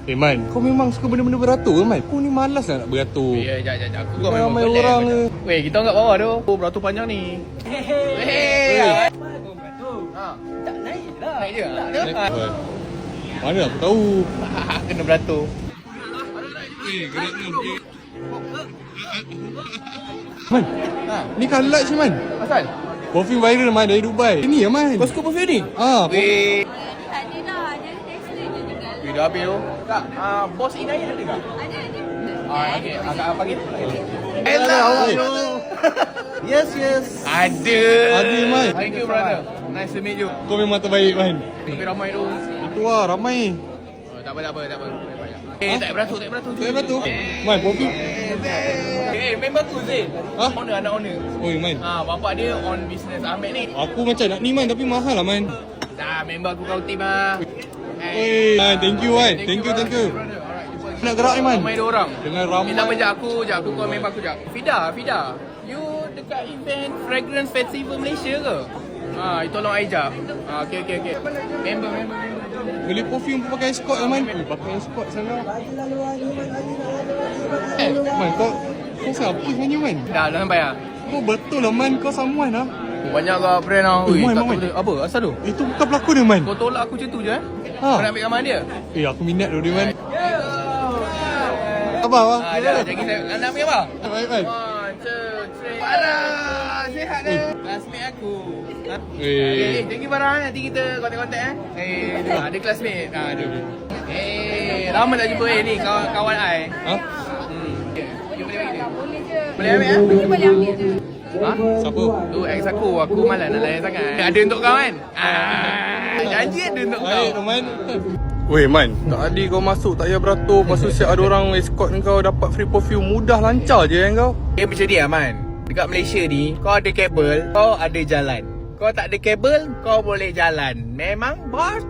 Eh Man, kau memang suka benda-benda beratur ke Man? Kau ni malas lah nak beratur. Jap. Aku kau Ramai memang orang boleh. ke? Weh, kita kat bawah tu. Oh, beratur panjang ni. Hei. Ha. Tak naik lah. Naik je. Mana aku tahu. Kena beratur. Man, Ha. ni kalat je Man. Asal? Perfume viral Man dari Dubai. Ini ya Man. Kau suka perfume ni? Ah, Weh. Tak ada lah, ada tester je juga. Weh, dah habis tu. Kak, bos Inayah ada tak? Ada. Okey. Agak panggil. Hello. Yes. Ada. Ada, Man. Thank you, brother. Nice to meet you. Kau memang terbaik Man. Tapi ramai tu. Itu lah, ramai. Tak apa. Tak beratur. Tak beratur? Man, perfume. Member aku Zain. Ha? Owner, anak owner. Oi Man, Bapak dia on business Ahmed ni. aku macam nak ni Man tapi mahal lah Man. Dah, member aku kau team lah. Oi, Man, thank you Man. Thank you. brother. Alright, jumpa lagi. Nak gerak ni Man. Ramai 2 orang. Dengan ramai. Minta jap aku call member aku jap. Fida. You dekat event Fragrance Festival Malaysia ke? You tolong I jap. Okay. Member. Beli perfume pun pakai escort lah Man. Pakai escort sana. Man, kau siapa sebenarnya Man? Dah sampai lah. Kau betul lah Man, kau someone lah. Banyak ke brand lah. Oi, Ui, Man, tak Man. tahu dia. Apa? Asal tu? Itu bukan pelakon dia Man. Kau tolak aku macam tu je Ha. Kau nak ambil gambar dia? Aku minat tu dia Man. Abang lah. Jadi saya nak ambil gambar? Baik Man. 1, 2, 3. Farah, sihat ke? Classmate aku. Thank you Farah. Nanti kita kontak-kontak ada classmate. Ada. Lama tak jumpa ni kawan I. Ha? You boleh bagi dia? Boleh je. Boleh ambil Kita boleh ambil je. Siapa? Tu ex aku malas nak layan sangat. Ada untuk kau kan? Janji ada untuk kau. Baik Man. Weh Man, tadi kau masuk tak payah beratur. Lepas tu siap ada orang escort kau dapat free perfume. Mudah lancar je kan kau. Macam ni Aman. Dekat Malaysia ni, kau ada kabel, kau ada jalan. Kau tak ada kabel, kau boleh jalan. Memang bos